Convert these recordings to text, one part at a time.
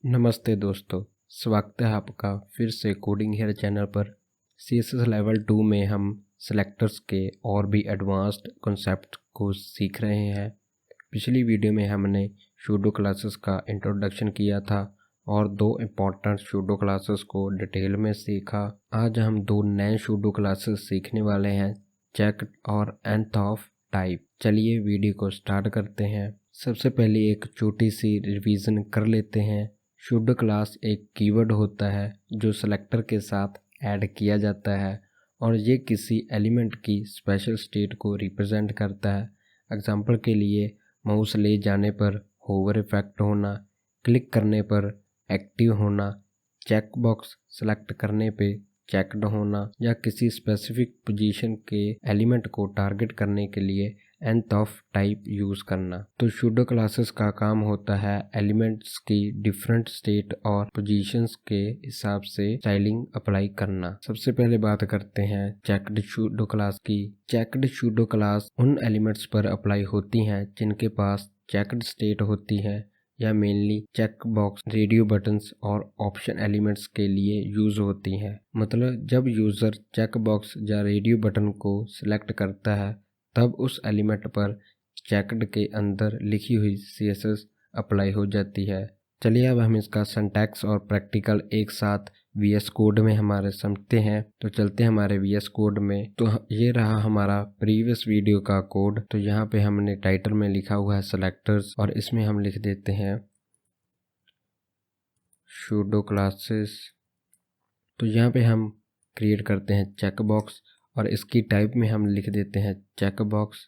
नमस्ते दोस्तों, स्वागत है आपका फिर से कोडिंग हेयर चैनल पर। CSS लेवल 2 में हम सेलेक्टर्स के और भी एडवांस्ड कॉन्सेप्ट को सीख रहे हैं। पिछली वीडियो में हमने सूडो क्लासेस का इंट्रोडक्शन किया था और दो इम्पोर्टेंट सूडो क्लासेस को डिटेल में सीखा। आज हम दो नए सूडो क्लासेस सीखने वाले हैं, चेक और nth ऑफ टाइप। चलिए वीडियो को स्टार्ट करते हैं। सबसे पहले एक छोटी सी रिवीजन कर लेते हैं। सूडो क्लास एक कीवर्ड होता है जो सेलेक्टर के साथ ऐड किया जाता है और ये किसी एलिमेंट की स्पेशल स्टेट को रिप्रेजेंट करता है। एग्जांपल के लिए माउस ले जाने पर होवर इफेक्ट होना, क्लिक करने पर एक्टिव होना, चेक बॉक्स सेलेक्ट करने पे चेक्ड होना या किसी स्पेसिफिक पोजीशन के एलिमेंट को टारगेट करने के लिए nth ऑफ टाइप यूज़ करना। तो सूडो क्लासेस का काम होता है एलिमेंट्स की डिफरेंट स्टेट और पोजीशंस के हिसाब से स्टाइलिंग अप्लाई करना। सबसे पहले बात करते हैं चेक्ड सूडो क्लास की। चेक्ड सूडो क्लास उन एलिमेंट्स पर अप्लाई होती हैं जिनके पास चेक्ड स्टेट होती है या mainly check box, radio buttons और ऑप्शन एलिमेंट्स के लिए यूज होती हैं। मतलब जब यूज़र चेक बॉक्स या रेडियो बटन को सिलेक्ट करता है तब उस एलिमेंट पर चेक्ड के अंदर लिखी हुई CSS अप्लाई हो जाती है। चलिए अब हम इसका सिंटैक्स और प्रैक्टिकल एक साथ VS कोड में हमारे समझते हैं। तो चलते हैं हमारे VS कोड में। तो ये रहा हमारा प्रीवियस वीडियो का कोड। तो यहाँ पे हमने टाइटल में लिखा हुआ है सेलेक्टर्स और इसमें हम लिख देते हैं सूडो क्लासेस। तो यहाँ पे हम क्रिएट करते हैं चेक बॉक्स और इसकी टाइप में हम लिख देते हैं चेक बॉक्स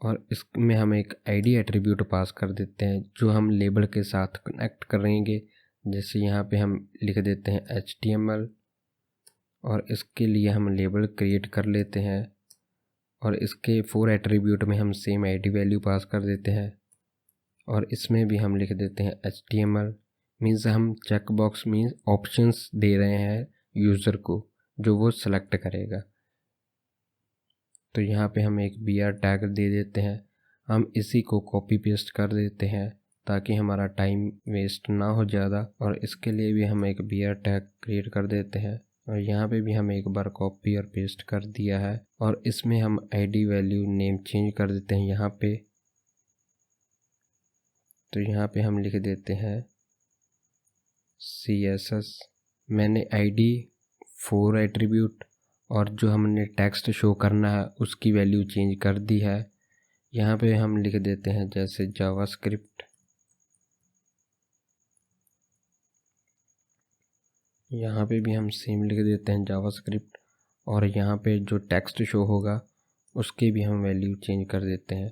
और इसमें हम एक ID एट्रीब्यूट पास कर देते हैं जो हम लेबल के साथ कनेक्ट करेंगे। जैसे यहाँ पे हम लिख देते हैं HTML और इसके लिए हम लेबल क्रिएट कर लेते हैं और इसके 4 एट्रीब्यूट में हम सेम ID वैल्यू पास कर देते हैं और इसमें भी हम लिख देते हैं HTML। मीन्स हम चेक बॉक्स मीन्स ऑप्शंस दे रहे हैं यूज़र को जो वो सिलेक्ट करेगा। तो यहाँ पे हम एक BR टैग दे देते हैं। हम इसी को कॉपी पेस्ट कर देते हैं ताकि हमारा टाइम वेस्ट ना हो ज़्यादा और इसके लिए भी हम एक BR टैग क्रिएट कर देते हैं और यहाँ पे भी हम एक बार कॉपी और पेस्ट कर दिया है और इसमें हम ID वैल्यू नेम चेंज कर देते हैं यहाँ पे। तो यहाँ पे हम लिख देते हैं CSS। मैंने ID 4 एट्रीब्यूट और जो हमने टेक्स्ट शो करना है उसकी वैल्यू चेंज कर दी है। यहाँ पे हम लिख देते हैं जैसे जावास्क्रिप्ट। यहाँ पे भी हम सेम लिख देते हैं जावास्क्रिप्ट और यहाँ पे जो टेक्स्ट शो होगा उसकी भी हम वैल्यू चेंज कर देते हैं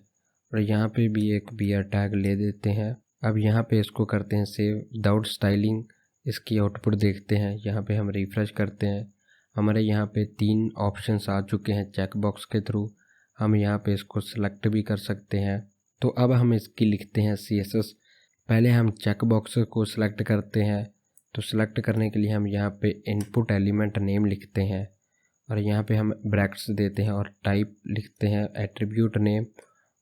और यहाँ पे भी एक BR टैग ले देते हैं। अब यहाँ पे इसको करते हैं सेव विदाउट स्टाइलिंग। इसकी आउटपुट देखते हैं। यहाँ पे हम रिफ्रेश करते हैं। हमारे यहाँ पे 3 ऑप्शंस आ चुके हैं चेक बॉक्स के थ्रू। हम यहाँ पे इसको सेलेक्ट भी कर सकते हैं। तो अब हम इसकी लिखते हैं CSS। पहले हम चेक बॉक्स को सिलेक्ट करते हैं। तो सिलेक्ट करने के लिए हम यहाँ पे इनपुट एलिमेंट नेम लिखते हैं और यहाँ पे हम ब्रैकेट्स देते हैं और टाइप लिखते हैं एट्रीब्यूट नेम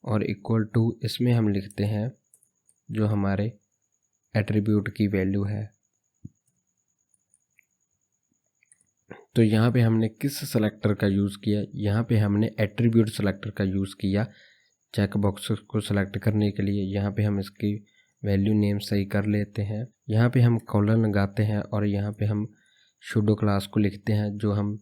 और इक्वल टू इसमें हम लिखते हैं जो हमारे एट्रीब्यूट की वैल्यू है। तो यहाँ पे हमने किस सेलेक्टर का यूज़ किया? यहाँ पे हमने एट्रीब्यूट सेलेक्टर का यूज़ किया चेक बॉक्स को सिलेक्ट करने के लिए। यहाँ पे हम इसकी वैल्यू नेम सही कर लेते हैं। यहाँ पे हम कॉलन लगाते हैं और यहाँ पे हम सूडो क्लास को लिखते हैं जो हम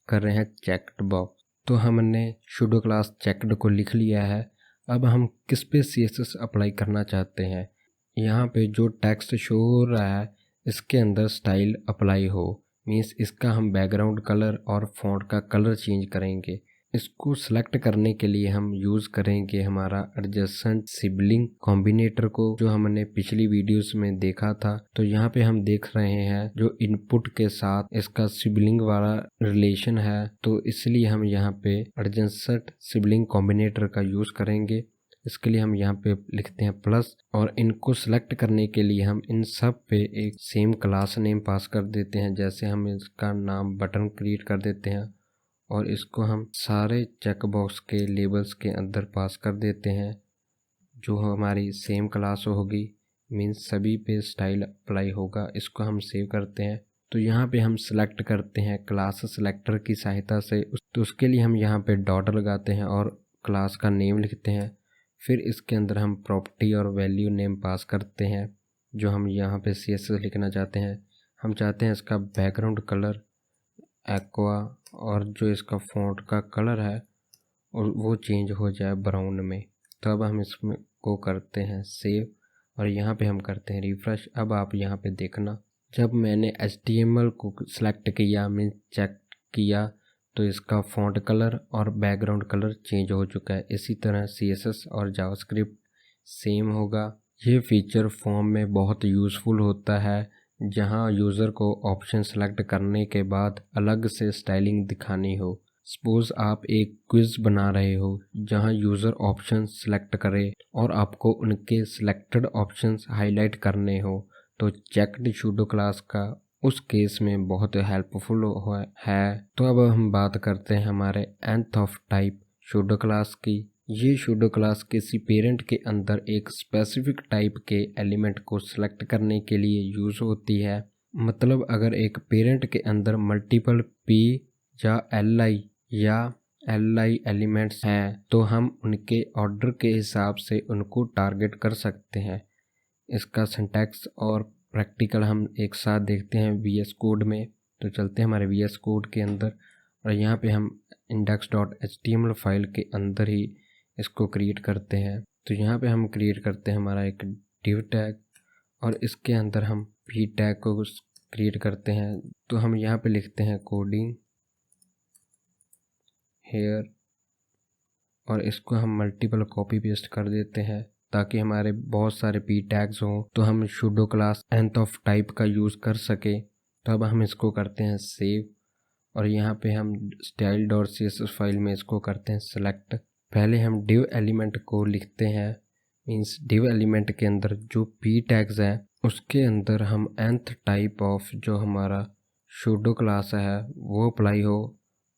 कर रहे हैं चेक्ड बॉक्स। तो हमने सूडो क्लास चेक्ड को लिख लिया है। अब हम किस पे CSS अप्लाई करना चाहते हैं? यहाँ पे जो टेक्स्ट शो हो रहा है इसके अंदर स्टाइल अप्लाई हो। मीन्स इसका हम बैकग्राउंड कलर और फॉन्ट का कलर चेंज करेंगे। इसको सिलेक्ट करने के लिए हम यूज़ करेंगे हमारा एडजेसेंट सिबलिंग कॉम्बिनेटर को जो हमने पिछली वीडियोस में देखा था। तो यहाँ पे हम देख रहे हैं जो इनपुट के साथ इसका सिबलिंग वाला रिलेशन है, तो इसलिए हम यहाँ पे एडजेसेंट सिबलिंग कॉम्बिनेटर का यूज़ करेंगे। इसके लिए हम यहाँ पे लिखते हैं प्लस और इनको सेलेक्ट करने के लिए हम इन सब पे एक सेम क्लास नेम पास कर देते हैं। जैसे हम इसका नाम बटन क्रिएट कर देते हैं और इसको हम सारे चेक बॉक्स के लेबल्स के अंदर पास कर देते हैं जो हमारी सेम क्लास होगी। मीन्स सभी पे स्टाइल अप्लाई होगा। इसको हम सेव करते हैं। तो यहाँ पे हम सिलेक्ट करते हैं क्लास सिलेक्टर की सहायता से। तो उसके लिए हम यहाँ पे डॉट लगाते हैं और क्लास का नेम लिखते हैं। फिर इसके अंदर हम प्रॉपर्टी और वैल्यू नेम पास करते हैं जो हम यहाँ पे CSS लिखना चाहते हैं। हम चाहते हैं इसका बैकग्राउंड कलर एक्वा और जो इसका फ़ॉन्ट का कलर है और वो चेंज हो जाए ब्राउन में। तो अब हम इसमें को करते हैं सेव और यहाँ पे हम करते हैं रिफ़्रेश। अब आप यहाँ पे देखना, जब मैंने HTML को सिलेक्ट किया, मैं चेक किया, तो इसका फ़ॉन्ट कलर और बैकग्राउंड कलर चेंज हो चुका है। इसी तरह CSS और जावास्क्रिप्ट सेम होगा। ये फीचर फॉर्म में बहुत यूज़फुल होता है, जहाँ यूज़र को ऑप्शन सेलेक्ट करने के बाद अलग से स्टाइलिंग दिखानी हो। सपोज़ आप एक क्विज़ बना रहे हो जहां यूज़र ऑप्शन सेलेक्ट करे और आपको उनके सिलेक्टेड ऑप्शंस हाईलाइट करने हो, तो चेक्ड सूडो क्लास का उस केस में बहुत हेल्पफुल है। तो अब हम बात करते हैं हमारे nth of type pseudo class की। ये सूडो क्लास किसी पेरेंट के अंदर एक स्पेसिफिक टाइप के एलिमेंट को सिलेक्ट करने के लिए यूज़ होती है। मतलब अगर एक पेरेंट के अंदर मल्टीपल P या Li एलिमेंट्स हैं तो हम उनके ऑर्डर के हिसाब से उनको टारगेट कर सकते हैं। इसका सिंटैक्स और प्रैक्टिकल हम एक साथ देखते हैं VS कोड में। तो चलते हैं हमारे VS कोड के अंदर और यहाँ पे हम index.html फाइल के अंदर ही इसको क्रिएट करते हैं। तो यहाँ पे हम क्रिएट करते हैं हमारा एक div टैग और इसके अंदर हम p टैग को क्रिएट करते हैं। तो हम यहाँ पे लिखते हैं कोडिंग हेयर और इसको हम मल्टीपल कॉपी पेस्ट कर देते हैं ताकि हमारे बहुत सारे P टैग्स हों तो हम pseudo class nth of type का यूज़ कर सके। तो अब हम इसको करते हैं सेव और यहाँ पे हम style.css फाइल में इसको करते हैं सेलेक्ट। पहले हम div एलिमेंट को लिखते हैं, मीन्स div एलिमेंट के अंदर जो P टैग्स हैं उसके अंदर हम nth टाइप ऑफ जो हमारा सूडो क्लास है वो अप्लाई हो।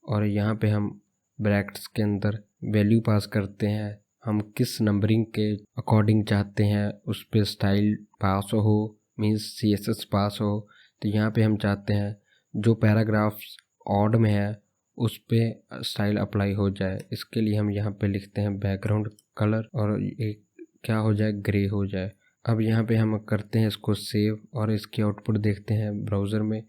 और यहाँ पे हम ब्रैकेट्स के अंदर वैल्यू पास करते हैं, हम किस नंबरिंग के अकॉर्डिंग चाहते हैं उस पे स्टाइल पास हो, मीन्स CSS पास हो। तो यहाँ पे हम चाहते हैं जो पैराग्राफ्स ऑड में है उस पे स्टाइल अप्लाई हो जाए। इसके लिए हम यहाँ पे लिखते हैं बैकग्राउंड कलर और एक क्या हो जाए, ग्रे हो जाए। अब यहाँ पे हम करते हैं इसको सेव और इसकी आउटपुट देखते हैं ब्राउज़र में।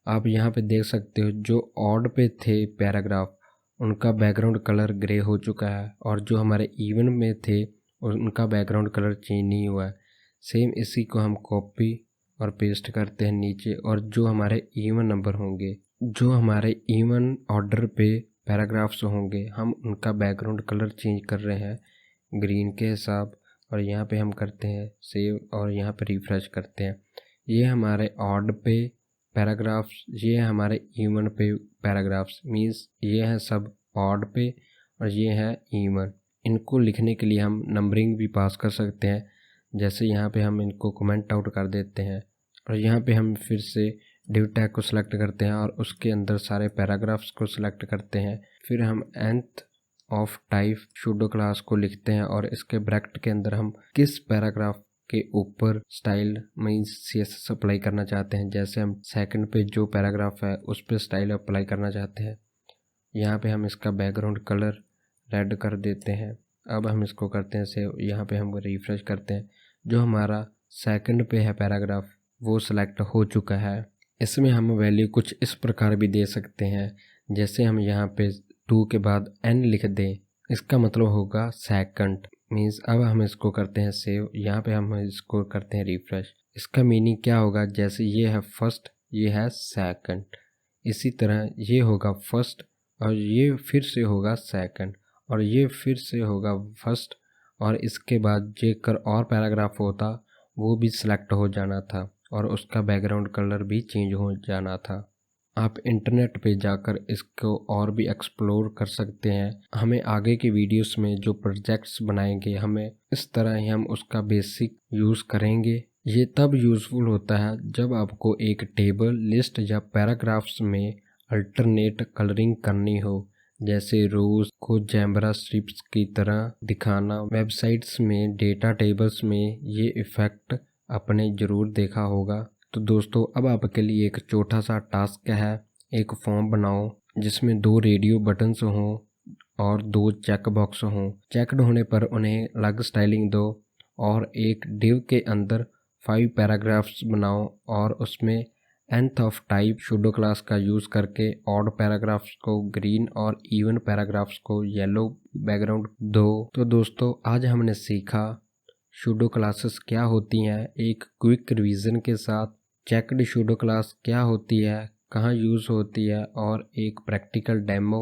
आप यहाँ पे देख सकते हो जो ऑड पे थे पैराग्राफ उनका बैकग्राउंड कलर ग्रे हो चुका है और जो हमारे इवन में थे उनका बैकग्राउंड कलर चेंज नहीं हुआ है। सेम इसी को हम कॉपी और पेस्ट करते हैं नीचे और जो हमारे इवन नंबर होंगे, जो हमारे इवन ऑर्डर पे पैराग्राफ्स होंगे, हम उनका बैकग्राउंड कलर चेंज कर रहे हैं ग्रीन के हिसाब। और यहाँ पे हम करते हैं सेव और यहाँ पे रिफ्रेश करते हैं। ये हमारे ऑड पे पैराग्राफ्स, ये हमारे इवन पे पैराग्राफ्स, मीन्स ये हैं सब ऑड पे और ये हैं इवन। इनको लिखने के लिए हम नंबरिंग भी पास कर सकते हैं, जैसे यहाँ पे हम इनको कमेंट आउट कर देते हैं और यहाँ पे हम फिर से div टैग को सिलेक्ट करते हैं और उसके अंदर सारे पैराग्राफ्स को सिलेक्ट करते हैं। फिर हम nth of type pseudo class को लिखते हैं और इसके ब्रैकेट के अंदर हम किस पैराग्राफ के ऊपर स्टाइल मीन्स CSS अप्लाई करना चाहते हैं। जैसे हम सेकंड पे जो पैराग्राफ है उस पर स्टाइल अप्लाई करना चाहते हैं, यहाँ पे हम इसका बैकग्राउंड कलर रेड कर देते हैं। अब हम इसको करते हैं सेव, यहाँ पे हम रिफ्रेश करते हैं। जो हमारा सेकंड पे है पैराग्राफ वो सिलेक्ट हो चुका है। इसमें हम वैल्यू कुछ इस प्रकार भी दे सकते हैं, जैसे हम यहाँ पे 2 के बाद n लिख दें, इसका मतलब होगा सेकंड, मीन्स। अब हम इसको करते हैं सेव, यहाँ पे हम इसको करते हैं रिफ्रेश। इसका मीनिंग क्या होगा, जैसे ये है फर्स्ट, ये है सेकंड, इसी तरह ये होगा फर्स्ट और ये फिर से होगा सेकंड और ये फिर से होगा फर्स्ट और इसके बाद जेकर और पैराग्राफ होता वो भी सिलेक्ट हो जाना था और उसका बैकग्राउंड कलर भी चेंज हो जाना था। आप इंटरनेट पे जाकर इसको और भी एक्सप्लोर कर सकते हैं। हमें आगे के वीडियोस में जो प्रोजेक्ट्स बनाएंगे हमें इस तरह ही हम उसका बेसिक यूज़ करेंगे। ये तब यूज़फुल होता है जब आपको एक टेबल, लिस्ट या पैराग्राफ्स में अल्टरनेट कलरिंग करनी हो, जैसे रोज को जैम्बरा स्ट्रिप्स की तरह दिखाना। वेबसाइट्स में डेटा टेबल्स में ये इफ़ेक्ट आपने ज़रूर देखा होगा। तो दोस्तों अब आपके लिए एक छोटा सा टास्क है। एक फॉर्म बनाओ जिसमें 2 रेडियो बटन्स हों और 2 चेक बॉक्स हों। चेकड होने पर उन्हें अलग स्टाइलिंग दो और एक डिव के अंदर 5 पैराग्राफ्स बनाओ और उसमें nth of type pseudo class का यूज़ करके ऑड पैराग्राफ्स को ग्रीन और इवन पैराग्राफ्स को येलो बैकग्राउंड दो। तो दोस्तों आज हमने सीखा सूडो क्लासेस क्या होती हैं एक क्विक रिवीजन के साथ, चेकड सूडो क्लास क्या होती है, कहाँ यूज़ होती है और एक practical demo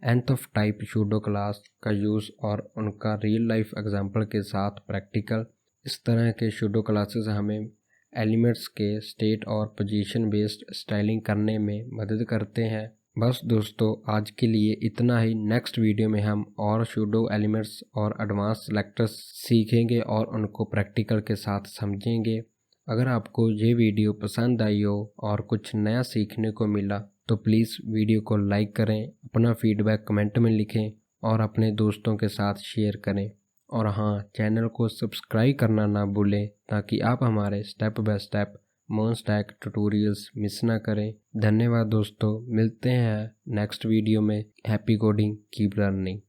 nth of type pseudo class का यूज़ और उनका रियल लाइफ एग्जांपल के साथ प्रैक्टिकल। इस तरह के सूडो क्लासेस हमें एलिमेंट्स के स्टेट और पोजीशन बेस्ड स्टाइलिंग करने में मदद करते हैं। बस दोस्तों आज के लिए इतना ही। नेक्स्ट वीडियो में हम और सूडो एलिमेंट्स और एडवांस सेलेक्टर्स सीखेंगे और उनको प्रैक्टिकल के साथ समझेंगे। अगर आपको ये वीडियो पसंद आई हो और कुछ नया सीखने को मिला तो प्लीज़ वीडियो को लाइक करें, अपना फीडबैक कमेंट में लिखें और अपने दोस्तों के साथ शेयर करें। और हाँ, चैनल को सब्सक्राइब करना ना भूलें ताकि आप हमारे स्टेप बाय स्टेप मोनस्टैक ट्यूटोरियल्स मिस ना करें। धन्यवाद दोस्तों, मिलते हैं नेक्स्ट वीडियो में। Happy coding, keep learning.